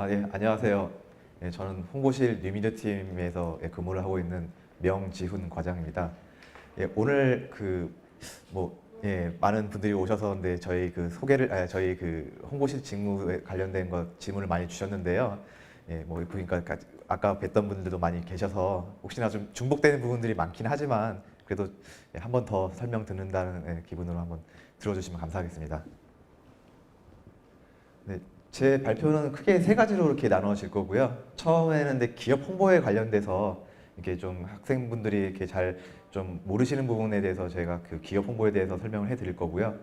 예, 안녕하세요. 예, 저는 홍보실 뉴미디어 팀에서 근무를 하고 있는 명지훈 과장입니다. 예, 오늘 많은 분들이 오셔서 근데 저희 저희 홍보실 직무에 관련된 질문을 많이 주셨는데요. 예, 보니까 아까 뵀던 분들도 많이 계셔서 혹시나 좀 중복되는 부분들이 많긴 하지만 그래도 한 번 더 설명 듣는다는 기분으로 한번 들어주시면 감사하겠습니다. 네, 제 발표는 크게 세 가지로 이렇게 나눠질 거고요. 처음에는 근데 기업 홍보에 관련돼서 이렇게 좀 학생분들이 이렇게 잘 좀 모르시는 부분에 대해서 제가 그 기업 홍보에 대해서 설명을 해드릴 거고요.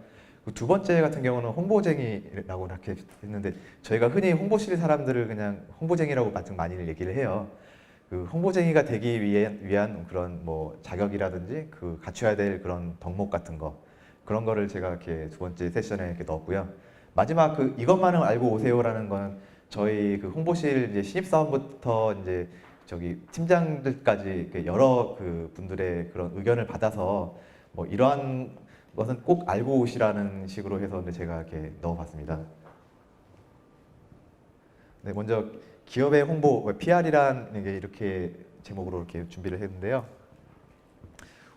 두 번째 같은 경우는 홍보쟁이라고 이렇게 했는데 저희가 흔히 홍보실 사람들을 그냥 홍보쟁이라고 많이 얘기를 해요. 그 홍보쟁이가 되기 위한 그런 뭐 자격이라든지 그 갖춰야 될 그런 덕목 같은 거 그런 거를 제가 이렇게 두 번째 세션에 이렇게 넣었고요. 마지막 이것만은 알고 오세요라는 거는 저희 그 홍보실 이제 신입사원부터 이제 저기 팀장들까지 이렇게 여러 그 분들의 그런 의견을 받아서 뭐 이러한 것은 꼭 알고 오시라는 식으로 해서 근데 제가 이렇게 넣어봤습니다. 네, 먼저 기업의 홍보, PR이란 게 이렇게 제목으로 이렇게 준비를 했는데요.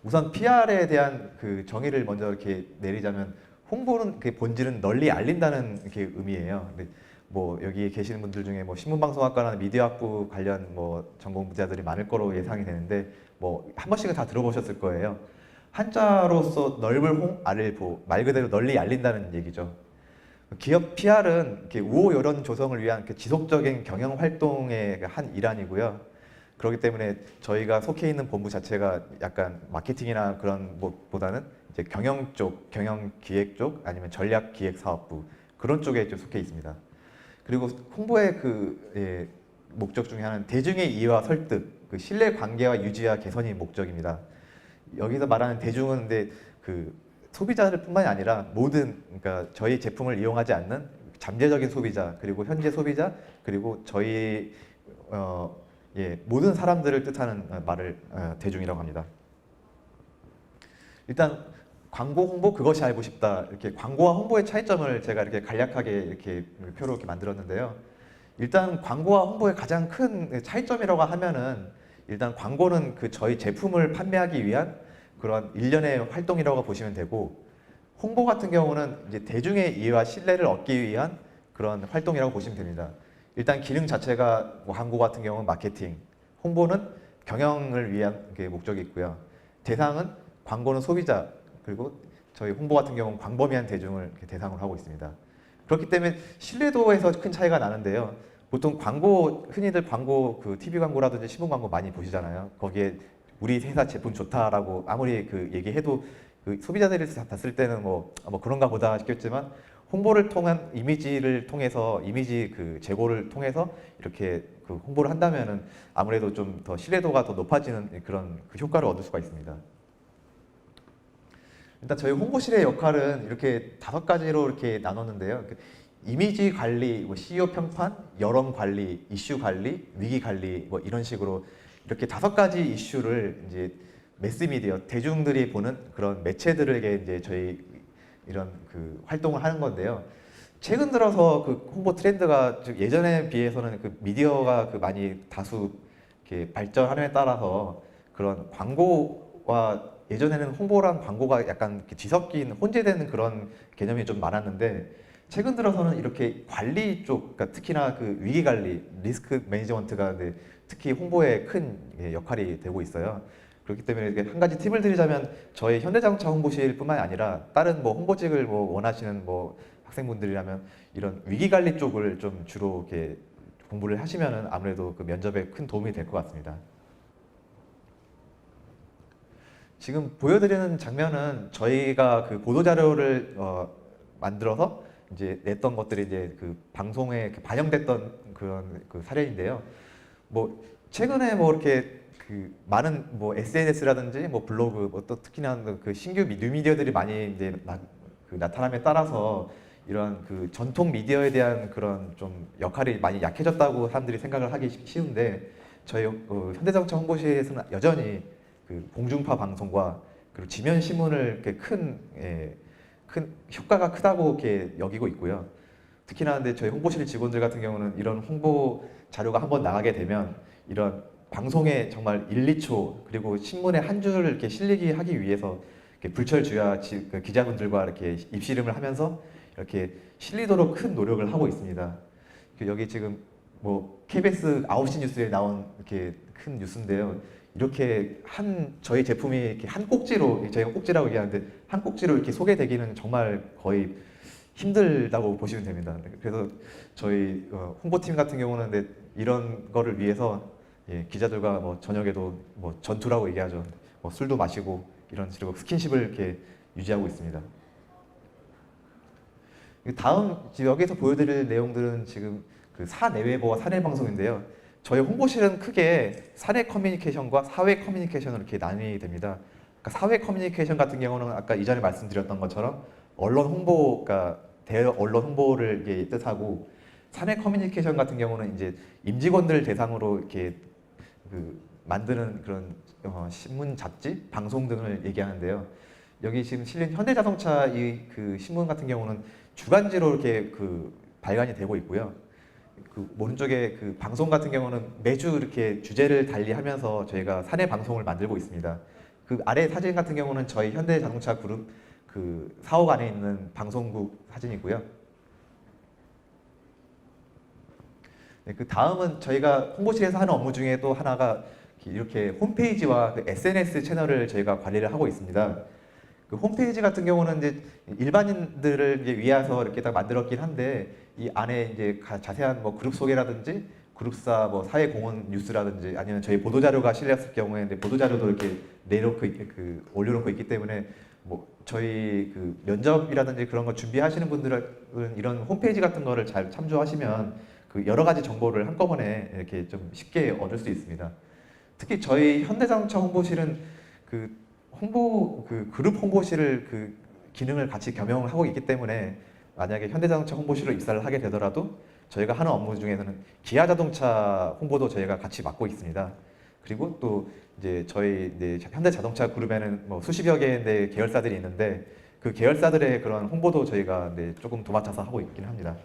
우선 PR에 대한 그 정의를 먼저 이렇게 내리자면 홍보는 그 본질은 널리 알린다는 이렇게 의미예요. 근데 뭐 여기 계시는 분들 중에 뭐 신문방송학과나 미디어학부 관련 뭐 전공자들이 많을 거로 예상이 되는데 뭐 한 번씩은 다 들어보셨을 거예요. 한자로서 넓을 알을 말 그대로 널리 알린다는 얘기죠. 기업 PR은 이렇게 우호 여론 조성을 위한 지속적인 경영 활동의 한 일환이고요. 그렇기 때문에 저희가 속해 있는 본부 자체가 약간 마케팅이나 그런 보다는 이제 경영 쪽, 경영 기획 쪽 아니면 전략 기획 사업부 그런 쪽에 좀 속해 있습니다. 그리고 홍보의 목적 중에 하나는 대중의 이해와 설득, 그 신뢰 관계와 유지와 개선이 목적입니다. 여기서 말하는 대중은 근데 그 소비자들 뿐만이 아니라 그러니까 저희 제품을 이용하지 않는 잠재적인 소비자, 그리고 현재 소비자, 그리고 저희 모든 사람들을 뜻하는 말을 대중이라고 합니다. 일단 광고 홍보 그것이 알고 싶다. 이렇게 광고와 홍보의 차이점을 제가 이렇게 간략하게 이렇게 표로 이렇게 만들었는데요. 일단 광고와 홍보의 가장 큰 차이점이라고 하면은 일단 광고는 저희 제품을 판매하기 위한 그런 일련의 활동이라고 보시면 되고 홍보 같은 경우는 이제 대중의 이해와 신뢰를 얻기 위한 그런 활동이라고 보시면 됩니다. 일단 기능 자체가 광고 같은 경우는 마케팅, 홍보는 경영을 위한 목적이 있고요. 대상은 광고는 소비자, 그리고 저희 홍보 같은 경우는 광범위한 대중을 대상으로 하고 있습니다. 그렇기 때문에 신뢰도에서 큰 차이가 나는데요. 보통 흔히들 광고, TV 광고라든지 신문 광고 많이 보시잖아요. 거기에 우리 회사 제품 좋다라고 아무리 얘기해도 소비자들이 봤을 때는 뭐 그런가 보다 싶겠지만 홍보를 통한 이미지를 통해서 이미지 제고를 통해서 이렇게 홍보를 한다면은 아무래도 좀 더 신뢰도가 더 높아지는 그런 효과를 얻을 수가 있습니다. 일단 저희 홍보실의 역할은 이렇게 5가지로 이렇게 나눴는데요. 이미지 관리, CEO 평판, 여론 관리, 이슈 관리, 위기 관리 이런 식으로 이렇게 5가지 이슈를 이제 매스미디어 대중들이 보는 그런 매체들에게 이제 저희 이런 활동을 하는 건데요. 최근 들어서 홍보 트렌드가 예전에 비해서는 미디어가 많이 다수 이렇게 발전함에 따라서 그런 광고와 예전에는 홍보랑 광고가 약간 뒤섞인 혼재되는 그런 개념이 좀 많았는데 최근 들어서는 이렇게 관리 쪽, 그러니까 특히나 위기 관리, 리스크 매니지먼트가 특히 홍보에 큰 역할이 되고 있어요. 그렇기 때문에 한 가지 팁을 드리자면 저희 현대자동차 홍보실뿐만 아니라 다른 홍보직을 원하시는 학생분들이라면 이런 위기 관리 쪽을 좀 주로 이렇게 공부를 하시면은 아무래도 면접에 큰 도움이 될 것 같습니다. 지금 보여드리는 장면은 저희가 보도자료를 만들어서 이제 냈던 것들이 이제 방송에 반영됐던 그런 사례인데요. 최근에 이렇게 많은 SNS라든지 블로그 또 특히나 신규 뉴미디어들이 많이 이제 나타남에 따라서 이런 전통 미디어에 대한 그런 좀 역할이 많이 약해졌다고 사람들이 생각을 하기 쉬운데 저희 현대자동차 홍보실에서는 여전히 공중파 방송과 그리고 지면 신문을 큰 효과가 크다고 이렇게 여기고 있고요. 특히나 근데 저희 홍보실 직원들 같은 경우는 이런 홍보 자료가 한번 나가게 되면 이런 방송에 정말 1, 2초 그리고 신문에 한 줄을 이렇게 실리게 하기 위해서 이렇게 불철주야 그 기자분들과 이렇게 입씨름을 하면서 이렇게 실리도록 큰 노력을 하고 있습니다. 여기 지금 뭐 KBS 9시 뉴스에 나온 이렇게 큰 뉴스인데요. 이렇게 저희 제품이 이렇게 한 꼭지로, 저희가 꼭지라고 얘기하는데 한 꼭지로 이렇게 소개되기는 정말 거의 힘들다고 보시면 됩니다. 그래서 저희 홍보팀 같은 경우는 이런 거를 위해서 기자들과 뭐 저녁에도 뭐 전투라고 얘기하죠. 뭐 술도 마시고 이런 식으로 스킨십을 이렇게 유지하고 있습니다. 다음 여기서 보여드릴 내용들은 지금 그 사내외보와 사내 방송인데요. 저희 홍보실은 크게 사내 커뮤니케이션과 사회 커뮤니케이션으로 이렇게 나뉘게 됩니다. 그러니까 사회 커뮤니케이션 같은 경우는 아까 이전에 말씀드렸던 것처럼 언론 홍보, 그러니까 대외 언론 홍보를 이게 뜻하고, 사내 커뮤니케이션 같은 경우는 이제 임직원들 대상으로 이렇게 만드는 그런 신문, 잡지, 방송 등을 얘기하는데요. 여기 지금 실린 현대자동차 그 신문 같은 경우는 주간지로 이렇게 발간이 되고 있고요. 오른쪽에 방송 같은 경우는 매주 이렇게 주제를 달리하면서 저희가 사내 방송을 만들고 있습니다. 아래 사진 같은 경우는 저희 현대자동차 그룹 사옥 안에 있는 방송국 사진이고요. 네, 다음은 저희가 홍보실에서 하는 업무 중에 또 하나가 이렇게 홈페이지와 SNS 채널을 저희가 관리를 하고 있습니다. 홈페이지 같은 경우는 이제 일반인들을 이제 위해서 이렇게 딱 만들었긴 한데, 이 안에 이제 자세한 뭐 그룹 소개라든지 그룹사 뭐 사회 공헌 뉴스라든지 아니면 저희 보도 자료가 실렸을 경우에 보도 자료도 이렇게 내놓고 올려놓고 있기 때문에 뭐 저희 면접이라든지 그런 거 준비하시는 분들은 이런 홈페이지 같은 거를 잘 참조하시면 여러 가지 정보를 한꺼번에 이렇게 좀 쉽게 얻을 수 있습니다. 특히 저희 현대자동차 홍보실은 그룹 홍보실을 기능을 같이 겸용을 하고 있기 때문에 만약에 현대자동차 홍보실로 입사를 하게 되더라도 저희가 하는 업무 중에서는 기아자동차 홍보도 저희가 같이 맡고 있습니다. 그리고 또 이제 저희 현대자동차 그룹에는 뭐 수십여 개의 계열사들이 있는데 그 계열사들의 그런 홍보도 저희가 조금 도맡아서 하고 있긴 합니다.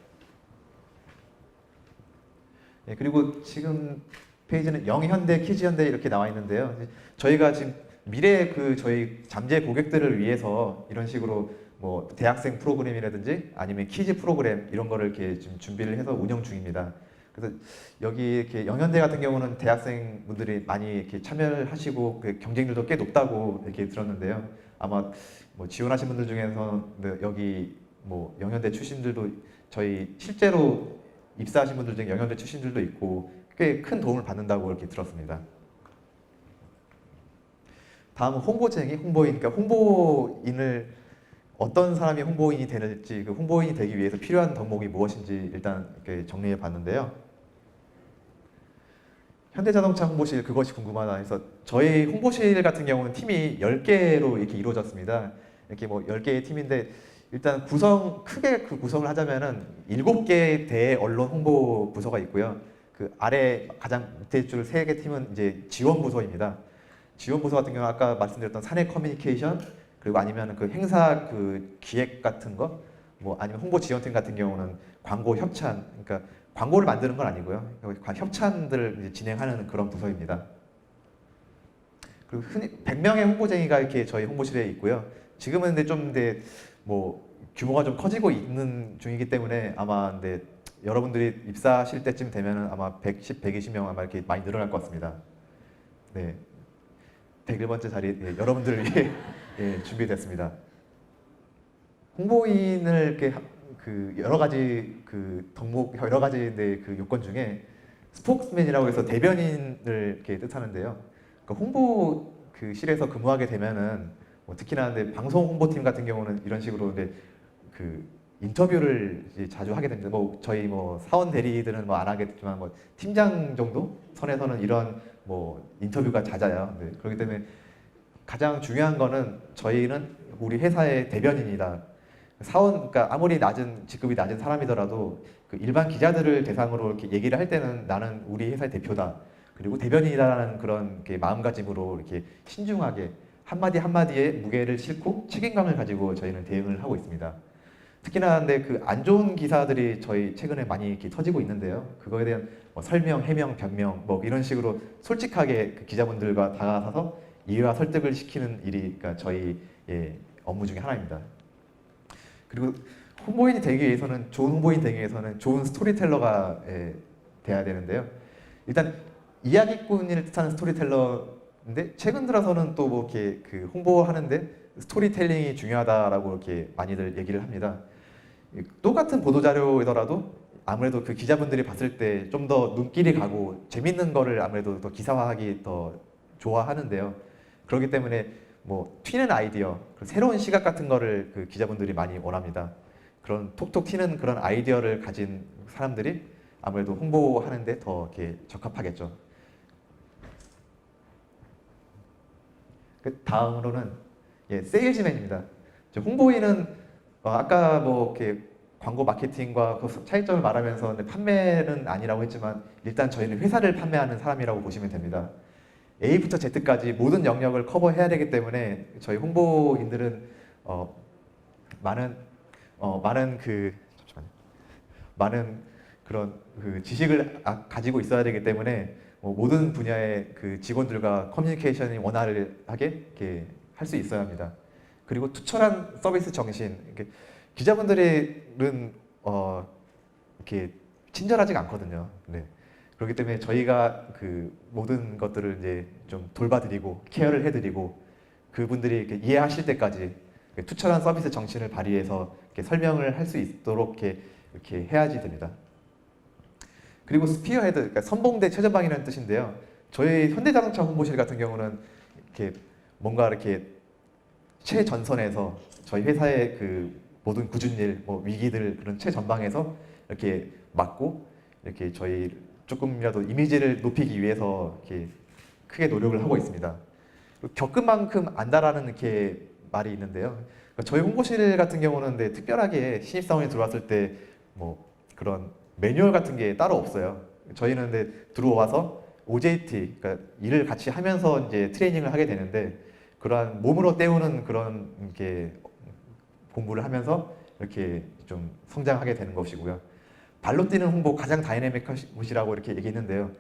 그리고 지금 페이지는 영현대, 키즈현대 이렇게 나와 있는데요. 저희가 지금 미래 저희 잠재 고객들을 위해서 이런 식으로 뭐 대학생 프로그램이라든지 아니면 키즈 프로그램 이런 거를 이렇게 지금 준비를 해서 운영 중입니다. 그래서 여기 이렇게 영현대 같은 경우는 대학생 분들이 많이 이렇게 참여를 하시고 경쟁률도 꽤 높다고 이렇게 들었는데요. 아마 뭐 지원하신 분들 중에서 여기 뭐 영현대 출신들도 저희 실제로 입사하신 분들 중에 영현대 출신들도 있고 꽤 큰 도움을 받는다고 이렇게 들었습니다. 다음은 홍보쟁이, 홍보인. 그러니까 홍보인을 어떤 사람이 홍보인이 되는지, 홍보인이 되기 위해서 필요한 덕목이 무엇인지 일단 이렇게 정리해 봤는데요. 현대자동차 홍보실 그것이 궁금하다 해서 저희 홍보실 같은 경우는 팀이 10개로 이렇게 이루어졌습니다. 이렇게 뭐 10개의 팀인데 일단 크게 구성을 하자면은 7개의 대 언론 홍보 부서가 있고요. 아래 가장 밑에 줄 3개 팀은 이제 지원 부서입니다. 지원 부서 같은 경우 아까 말씀드렸던 사내 커뮤니케이션, 그리고 아니면 행사 기획 같은 거, 뭐 아니면 홍보 지원팀 같은 경우는 광고 협찬, 그러니까 광고를 만드는 건 아니고요. 협찬들을 이제 진행하는 그런 부서입니다. 그리고 흔히 100명의 홍보쟁이가 이렇게 저희 홍보실에 있고요. 지금은 뭐 규모가 좀 커지고 있는 중이기 때문에 아마 여러분들이 입사하실 때쯤 되면은 아마 110, 120명 아마 이렇게 많이 늘어날 것 같습니다. 네. 101번째 자리 여러분들을 위해 준비됐습니다. 홍보인을 이렇게 여러 가지 덕목, 여러 가지 요건 중에 스포크스맨이라고 해서 대변인을 이렇게 뜻하는데요. 그러니까 홍보실에서 근무하게 되면은 뭐 특히나 방송 홍보팀 같은 경우는 이런 식으로 인터뷰를 이제 자주 하게 됩니다. 뭐 저희 뭐 사원 대리들은 뭐 안 하겠지만 뭐 팀장 정도 선에서는 이런 뭐 인터뷰가 잦아요. 그렇기 때문에 가장 중요한 거는 저희는 우리 회사의 대변인이다. 그러니까 아무리 직급이 낮은 사람이더라도 일반 기자들을 대상으로 이렇게 얘기를 할 때는 나는 우리 회사의 대표다. 그리고 대변인이다라는 그런 마음가짐으로 이렇게 신중하게 한마디 한마디에 무게를 싣고 책임감을 가지고 저희는 대응을 하고 있습니다. 특히나 근데 그 안 좋은 기사들이 저희 최근에 많이 이렇게 터지고 있는데요. 그거에 대한 뭐 설명, 해명, 변명 뭐 이런 식으로 솔직하게 그 기자분들과 다가서서 이해와 설득을 시키는 일이 그러니까 저희 업무 중에 하나입니다. 그리고 홍보인이 되기 위해서는 좋은 홍보인 되기 위해서는 좋은 스토리텔러가 돼야 되는데요. 일단 이야기꾼을 뜻하는 스토리텔러인데 최근 들어서는 또 뭐 이렇게 그 홍보하는데 스토리텔링이 중요하다라고 이렇게 많이들 얘기를 합니다. 똑같은 보도 자료이더라도 아무래도 그 기자분들이 봤을 때 좀 더 눈길이 가고 재밌는 거를 아무래도 더 기사화하기 더 좋아하는데요. 그렇기 때문에 뭐 튀는 아이디어, 새로운 시각 같은 거를 그 기자분들이 많이 원합니다. 그런 톡톡 튀는 그런 아이디어를 가진 사람들이 아무래도 홍보하는데 더 이렇게 적합하겠죠. 그 다음으로는 세일즈맨입니다. 홍보인은 아까 뭐 이렇게 광고 마케팅과 그 차이점을 말하면서 판매는 아니라고 했지만 일단 저희는 회사를 판매하는 사람이라고 보시면 됩니다. A부터 Z까지 모든 영역을 커버해야 되기 때문에 저희 홍보인들은 많은 그런 그 지식을 가지고 있어야 되기 때문에 모든 분야의 그 직원들과 커뮤니케이션이 원활하게 이렇게 할 수 있어야 합니다. 그리고 투철한 서비스 정신. 기자분들은 이렇게 친절하지가 않거든요. 네. 그렇기 때문에 저희가 그 모든 것들을 이제 좀 돌봐드리고 케어를 해드리고 그분들이 이렇게 이해하실 때까지 투철한 서비스 정신을 발휘해서 이렇게 설명을 할 수 있도록 이렇게 해야지 됩니다. 그리고 스피어헤드, 그러니까 선봉대 최전방이라는 뜻인데요. 저희 현대자동차 홍보실 같은 경우는 이렇게 뭔가 이렇게 최전선에서 저희 회사의 그 모든 굳은 일, 뭐 위기들 그런 최전방에서 이렇게 맡고 이렇게 저희 조금이라도 이미지를 높이기 위해서 이렇게 크게 노력을 하고 있습니다. 겪은 만큼 안다라는 이렇게 말이 있는데요. 저희 홍보실 같은 경우는 특별하게 신입사원이 들어왔을 때 뭐 그런 매뉴얼 같은 게 따로 없어요. 저희는 들어와서 OJT, 그러니까 일을 같이 하면서 이제 트레이닝을 하게 되는데 그러한 몸으로 때우는 그런 이렇게 공부를 하면서 이렇게 좀 성장하게 되는 것이고요. 발로 뛰는 홍보 가장 다이내믹한 곳이라고 이렇게 얘기했는데요.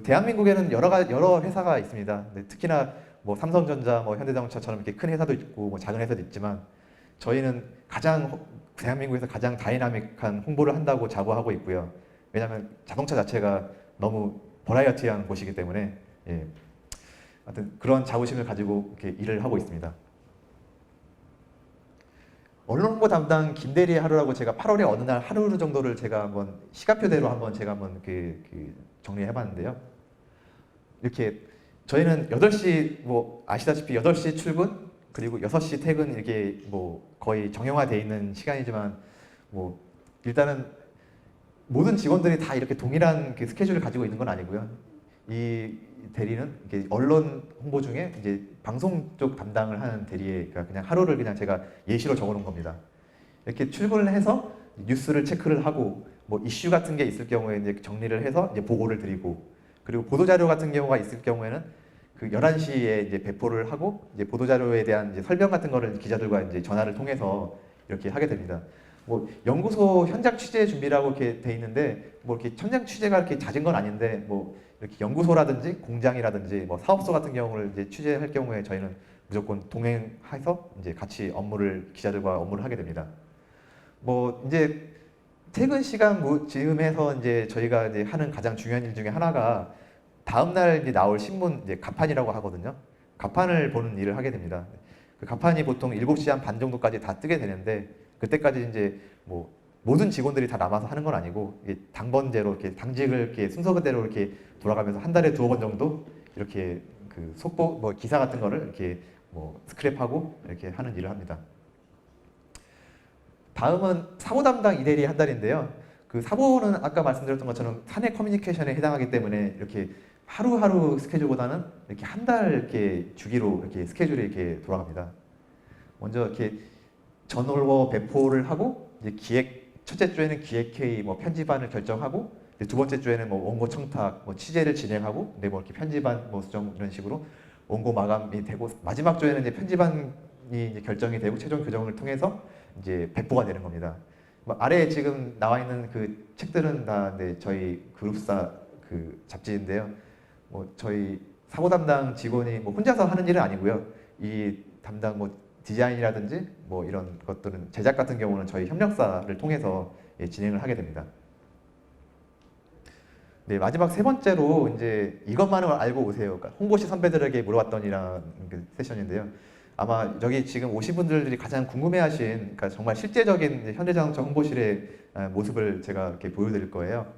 대한민국에는 여러 회사가 있습니다. 특히나 뭐 삼성전자, 뭐 현대자동차처럼 이렇게 큰 회사도 있고 뭐 작은 회사도 있지만 저희는 대한민국에서 가장 다이나믹한 홍보를 한다고 자부하고 있고요. 왜냐하면 자동차 자체가 너무 버라이어티한 곳이기 때문에 하여튼 그런 자부심을 가지고 이렇게 일을 하고 있습니다. 언론 홍보 담당 김대리의 하루라고 제가 8월에 어느 날 하루 정도를 제가 한번 시간표대로 제가 한번 정리해봤는데요. 이렇게 저희는 8시 뭐 아시다시피 8시 출근 그리고 6시 퇴근 이게 뭐 거의 정형화되어 있는 시간이지만 뭐 일단은 모든 직원들이 다 이렇게 동일한 그 스케줄을 가지고 있는 건 아니고요. 이 대리는 이게 언론 홍보 중에 이제 방송 쪽 담당을 하는 대리가 그냥 하루를 그냥 제가 예시로 적어놓은 겁니다. 이렇게 출근을 해서 뉴스를 체크를 하고 뭐 이슈 같은 게 있을 경우에 이제 정리를 해서 이제 보고를 드리고 그리고 보도자료 같은 경우가 있을 경우에는 그 11시에 이제 배포를 하고 이제 보도자료에 대한 이제 설명 같은 거를 기자들과 이제 전화를 통해서 이렇게 하게 됩니다. 뭐 연구소 현장 취재 준비라고 이렇게 돼 있는데 뭐 이렇게 현장 취재가 이렇게 잦은 건 아닌데 뭐 이렇게 연구소라든지 공장이라든지 뭐 사업소 같은 경우를 이제 취재할 경우에 저희는 무조건 동행해서 이제 같이 기자들과 업무를 하게 됩니다. 뭐 이제 퇴근 시간 즈음해서 이제 저희가 이제 하는 가장 중요한 일 중에 하나가 다음날 이제 나올 신문 이제 가판이라고 하거든요. 가판을 보는 일을 하게 됩니다. 그 가판이 보통 7시 한 반 정도까지 다 뜨게 되는데 그때까지 이제 뭐 모든 직원들이 다 남아서 하는 건 아니고 당번제로 이렇게 당직을 이렇게 순서대로 이렇게 돌아가면서 한 달에 2번 정도 이렇게 그 속보 뭐 기사 같은 거를 이렇게 뭐 스크랩하고 이렇게 하는 일을 합니다. 다음은 사보 담당 이대리 한 달인데요. 그 사보는 아까 말씀드렸던 것처럼 사내 커뮤니케이션에 해당하기 때문에 이렇게 하루하루 스케줄보다는 이렇게 한 달 이렇게 주기로 이렇게 스케줄이 이렇게 돌아갑니다. 먼저 이렇게 전월워 배포를 하고 이제 첫째 주에는 기획회의, 뭐 편집안을 결정하고 두 번째 주에는 뭐 원고 청탁, 뭐 취재를 진행하고 뭐 이렇게 편집안 뭐 수정 이런 식으로 원고 마감이 되고 마지막 주에는 이제 편집안 이제 결정이 되고 최종 교정을 통해서 이제 배포가 되는 겁니다. 뭐 아래에 지금 나와 있는 그 책들은 다 네, 저희 그룹사 그 잡지인데요. 뭐 저희 사고 담당 직원이 뭐 혼자서 하는 일은 아니고요. 이 담당 뭐 디자인이라든지 뭐 이런 것들은 제작 같은 경우는 저희 협력사를 통해서 예, 진행을 하게 됩니다. 네, 마지막 세 번째로 이제 이것만을 알고 오세요. 그러니까 홍보실 선배들에게 물어봤더니라는 그 세션인데요. 아마 여기 지금 오신 분들이 가장 궁금해하신, 그러니까 정말 실제적인 현대자동차 홍보실의 모습을 제가 이렇게 보여드릴 거예요.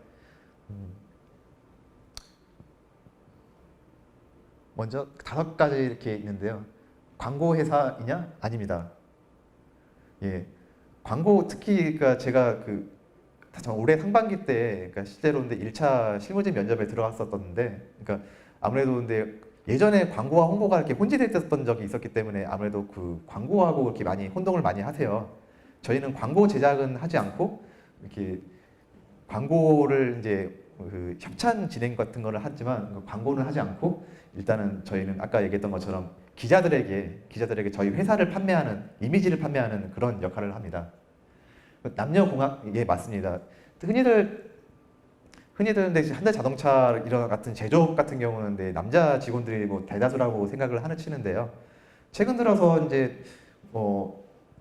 먼저 5가지 이렇게 있는데요. 광고 회사이냐? 아닙니다. 예, 광고 특히 그러니까 제가 그 올해 상반기 때 그러니까 실제로 근데 1차 실무진 면접에 들어갔었던데, 그러니까 아무래도 근데 예전에 광고와 홍보가 이렇게 혼재됐었던 적이 있었기 때문에 아무래도 그 광고하고 이렇게 많이 혼동을 많이 하세요. 저희는 광고 제작은 하지 않고 이렇게 광고를 이제 그 협찬 진행 같은 거를 하지만 그 광고는 하지 않고 일단은 저희는 아까 얘기했던 것처럼 기자들에게 저희 회사를 판매하는 이미지를 판매하는 그런 역할을 합니다. 남녀공학 예 맞습니다. 흔히들 근데 현대자동차 이런 같은 제조업 같은 경우는 네, 남자 직원들이 뭐 대다수라고 생각을 하는 치는데요. 최근 들어서 이제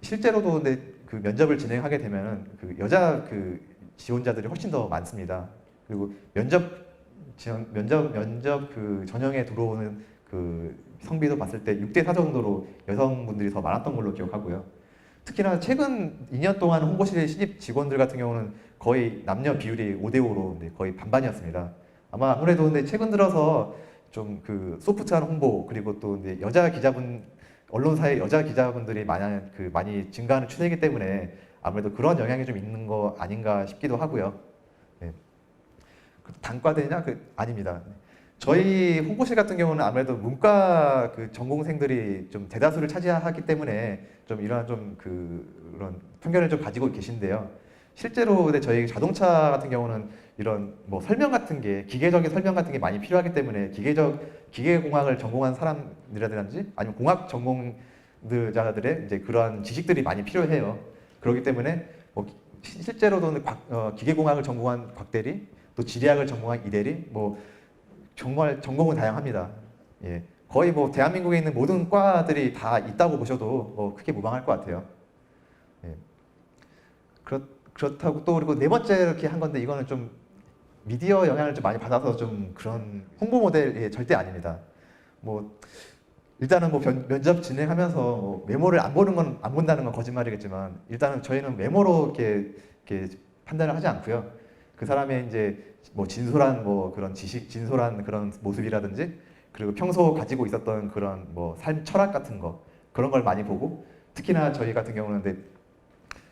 실제로도 근데 그 면접을 진행하게 되면 그 여자 그 지원자들이 훨씬 더 많습니다. 그리고 면접 그 전형에 들어오는 그 성비도 봤을 때 6대4 정도로 여성분들이 더 많았던 걸로 기억하고요. 특히나 최근 2년 동안 홍보실 신입 직원들 같은 경우는 거의 남녀 비율이 5대5로 거의 반반이었습니다. 아마 아무래도 근데 최근 들어서 좀 그 소프트한 홍보 그리고 또 이제 여자 기자분 언론사의 여자 기자분들이 많이 증가하는 추세이기 때문에 아무래도 그런 영향이 좀 있는 거 아닌가 싶기도 하고요. 네. 단과대냐? 아닙니다. 저희 홍보실 같은 경우는 아무래도 문과 그 전공생들이 좀 대다수를 차지하기 때문에 좀 이러한 좀 그런 편견을 좀 가지고 계신데요. 실제로 근데 저희 자동차 같은 경우는 이런 뭐 설명 같은 게 기계적인 설명 같은 게 많이 필요하기 때문에 기계공학을 전공한 사람들이라든지 아니면 공학 전공자들의 이제 그러한 지식들이 많이 필요해요. 그렇기 때문에 뭐 실제로도 기계공학을 전공한 곽대리, 또 지리학을 전공한 이대리, 뭐 정말 전공은 다양합니다. 예, 거의 뭐 대한민국에 있는 모든 과들이 다 있다고 보셔도 뭐 크게 무방할 것 같아요. 예. 그렇다고 또 그리고 네 번째 이렇게 한 건데 이거는 좀 미디어 영향을 좀 많이 받아서 좀 그런 홍보 모델이 절대 아닙니다. 뭐 일단은 뭐 면접 진행하면서 뭐 메모를 안 본다는 건 거짓말이겠지만 일단은 저희는 메모로 이렇게 판단을 하지 않고요. 그 사람의 이제 뭐 진솔한 뭐 그런 지식, 진솔한 그런 모습이라든지 그리고 평소 가지고 있었던 그런 뭐 삶 철학 같은 거 그런 걸 많이 보고 특히나 저희 같은 경우는 근데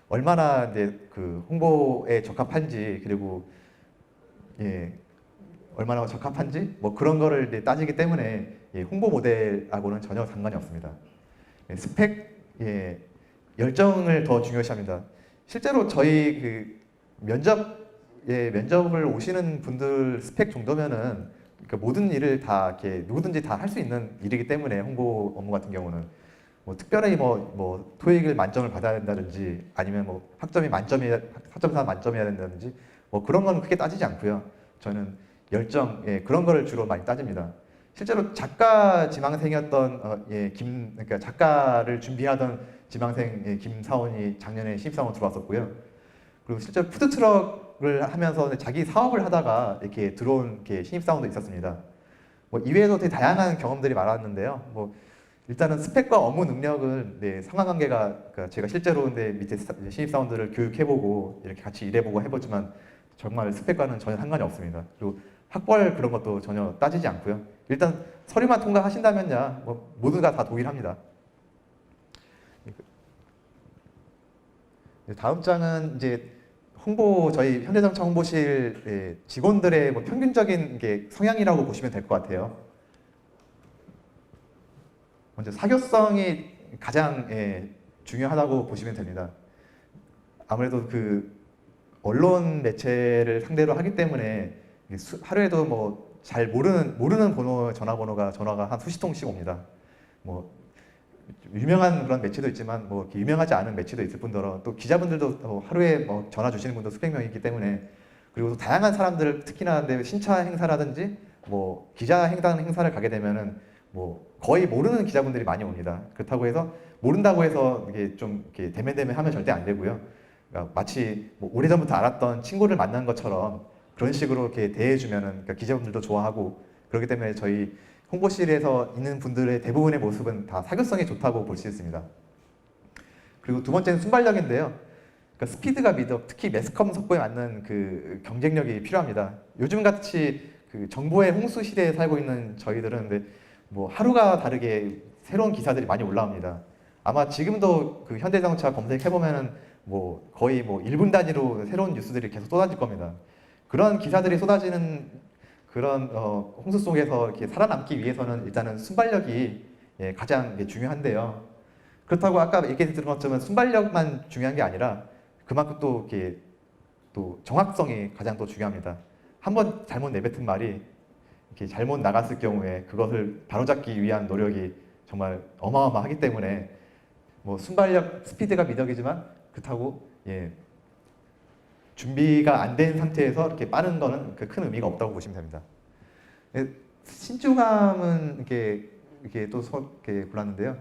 얼마나 이제 그 홍보에 적합한지 그리고 예 얼마나 적합한지 뭐 그런 거를 이제 따지기 때문에 예, 홍보 모델하고는 전혀 상관이 없습니다. 예, 스펙 예, 열정을 더 중요시합니다. 실제로 저희 그 면접을 오시는 분들 스펙 정도면은 그러니까 모든 일을 다 이렇게 누구든지 다 할 수 있는 일이기 때문에 홍보 업무 같은 경우는 뭐 특별히 뭐 토익을 만점을 받아야 된다든지 아니면 뭐 학점이 4.4 만점이어야 된다든지 뭐 그런 건 크게 따지지 않고요. 저는 열정 예, 그런 거를 주로 많이 따집니다. 실제로 작가 지망생이었던 그러니까 작가를 준비하던 지망생 김사원이 작년에 신입사원 들어왔었고요. 그리고 실제로 푸드트럭을 하면서 자기 사업을 하다가 이렇게 들어온 신입사원도 있었습니다. 뭐 이외에도 되게 다양한 경험들이 많았는데요. 뭐 일단은 스펙과 업무 능력은 상관관계가 그러니까 제가 실제로 근데 밑에 신입사원들을 교육해보고 이렇게 같이 일해보고 해보지만 정말 스펙과는 전혀 상관이 없습니다. 그리고 학벌 그런 것도 전혀 따지지 않고요. 일단 서류만 통과하신다면야 뭐 모두가 다 동일합니다. 다음 장은 이제 저희 현대자동차 홍보실 직원들의 뭐 평균적인 성향이라고 보시면 될 것 같아요. 먼저 사교성이 가장 중요하다고 보시면 됩니다. 아무래도 그 언론 매체를 상대로 하기 때문에 하루에도 뭐 잘 모르는 전화가 한 수십 통씩 옵니다. 뭐 유명한 그런 매체도 있지만 뭐 이렇게 유명하지 않은 매체도 있을 뿐더러 또 기자분들도 하루에 뭐 전화 주시는 분도 수백 명이기 때문에 그리고 또 다양한 사람들 특히나 근데 신차 행사라든지 뭐 기자 행사를 가게 되면은 뭐 거의 모르는 기자분들이 많이 옵니다. 그렇다고 해서 모른다고 해서 이게 좀 이렇게 대면하면 절대 안 되고요. 그러니까 마치 뭐 오래전부터 알았던 친구를 만난 것처럼 그런 식으로 이렇게 대해주면은 그러니까 기자분들도 좋아하고 그렇기 때문에 저희 홍보실에서 있는 분들의 대부분의 모습은 다 사교성이 좋다고 볼 수 있습니다. 그리고 두 번째는 순발력인데요. 그러니까 스피드가 미덕, 특히 매스컴 속보에 맞는 그 경쟁력이 필요합니다. 요즘 같이 그 정보의 홍수 시대에 살고 있는 저희들은 근데 뭐 하루가 다르게 새로운 기사들이 많이 올라옵니다. 아마 지금도 그 현대자동차 검색해 보면은 뭐 거의 뭐 1분 단위로 새로운 뉴스들이 계속 쏟아질 겁니다. 그런 기사들이 쏟아지는 그런 홍수 속에서 이렇게 살아남기 위해서는 일단은 순발력이 가장 중요한데요. 그렇다고 아까 얘기 드린 것처럼 순발력만 중요한 게 아니라 그만큼 또 이렇게 또 정확성이 가장 또 중요합니다. 한번 잘못 내뱉은 말이 이렇게 잘못 나갔을 경우에 그것을 바로잡기 위한 노력이 정말 어마어마하기 때문에 뭐 순발력, 스피드가 미덕이지만 그렇다고 준비가 안 된 상태에서 이렇게 빠른 거는 큰 의미가 없다고 보시면 됩니다. 신중함은 이렇게 또 이렇게 골랐는데요.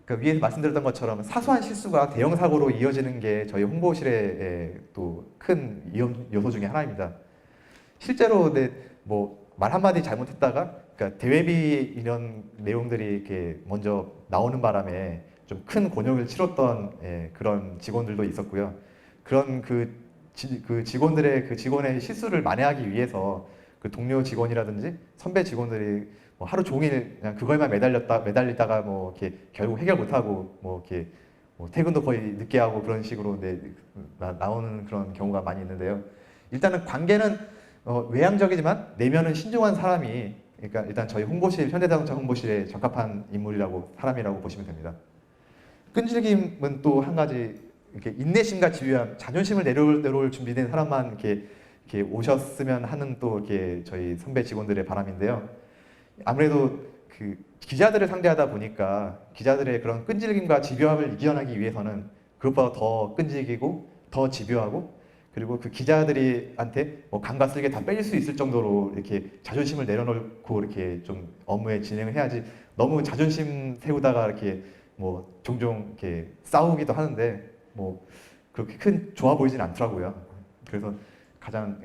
그러니까 위에서 말씀드렸던 것처럼 사소한 실수가 대형 사고로 이어지는 게 저희 홍보실의 또 큰 요소 중에 하나입니다. 실제로 뭐 말 한마디 잘못했다가 그러니까 대외비 이런 내용들이 이렇게 먼저 나오는 바람에 좀 큰 곤욕을 치렀던 그런 직원들도 있었고요. 그런 그 직원들의 그 직원의 실수를 만회하기 위해서 그 동료 직원이라든지 선배 직원들이 뭐 하루 종일 그냥 그거에만 매달리다가 뭐 이렇게 결국 해결 못하고 뭐 이렇게 뭐 퇴근도 거의 늦게 하고 그런 식으로 나오는 그런 경우가 많이 있는데요. 일단은 관계는 외향적이지만 내면은 신중한 사람이 그러니까 일단 저희 홍보실 현대자동차 홍보실에 적합한 인물이라고 사람이라고 보시면 됩니다. 끈질김은 또 한 가지 이렇게 인내심과 지휘함, 자존심을 내려올 준비된 사람만 이렇게 오셨으면 하는 또 이렇게 저희 선배 직원들의 바람인데요. 아무래도 그 기자들을 상대하다 보니까 기자들의 그런 끈질김과 집요함을 이겨내기 위해서는 그것보다 더 끈질기고 더 집요하고 그리고 그 기자들한테 뭐 감과 쓸개 다 빼줄 수 있을 정도로 이렇게 자존심을 내려놓고 이렇게 좀 업무에 진행을 해야지 너무 자존심 세우다가 이렇게 뭐 종종 이렇게 싸우기도 하는데 뭐 그렇게 큰 좋아 보이진 않더라고요. 그래서 가장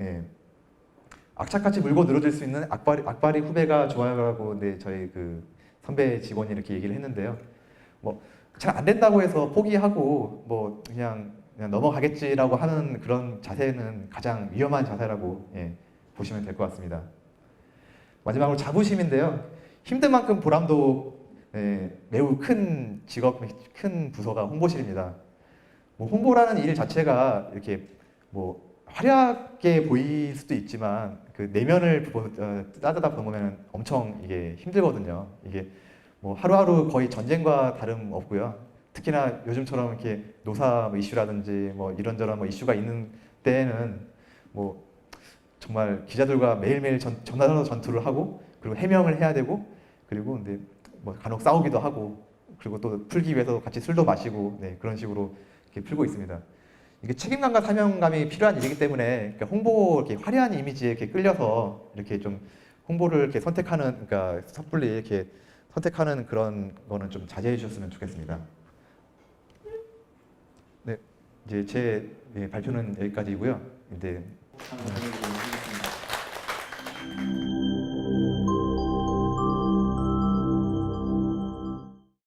악착같이 물고 늘어질 수 있는 악바리 후배가 좋아요라고 저희 그 선배 직원이 이렇게 얘기를 했는데요. 뭐 잘 안 된다고 해서 포기하고 뭐 그냥 넘어가겠지라고 하는 그런 자세는 가장 위험한 자세라고 보시면 될 것 같습니다. 마지막으로 자부심인데요. 힘든 만큼 보람도 매우 큰 직업, 큰 부서가 홍보실입니다. 뭐 홍보라는 일 자체가 이렇게 뭐 화려하게 보일 수도 있지만 그 내면을 따져다 보면 엄청 이게 힘들거든요. 이게 뭐 하루하루 거의 전쟁과 다름 없고요. 특히나 요즘처럼 이렇게 노사 이슈라든지 뭐 이런저런 뭐 이슈가 있는 때에는 뭐 정말 기자들과 매일매일 전화로 전투를 하고 그리고 해명을 해야 되고 그리고 근데 뭐 간혹 싸우기도 하고 그리고 또 풀기 위해서 같이 술도 마시고 그런 식으로 이렇게 풀고 있습니다. 이게 책임감과 사명감이 필요한 일이기 때문에 그러니까 홍보 이렇게 화려한 이미지에 이렇게 끌려서 이렇게 좀 홍보를 이렇게 선택하는 그러니까 섣불리 이렇게 선택하는 그런 거는 좀 자제해 주셨으면 좋겠습니다. 네, 이제 제 발표는 여기까지이고요. 이제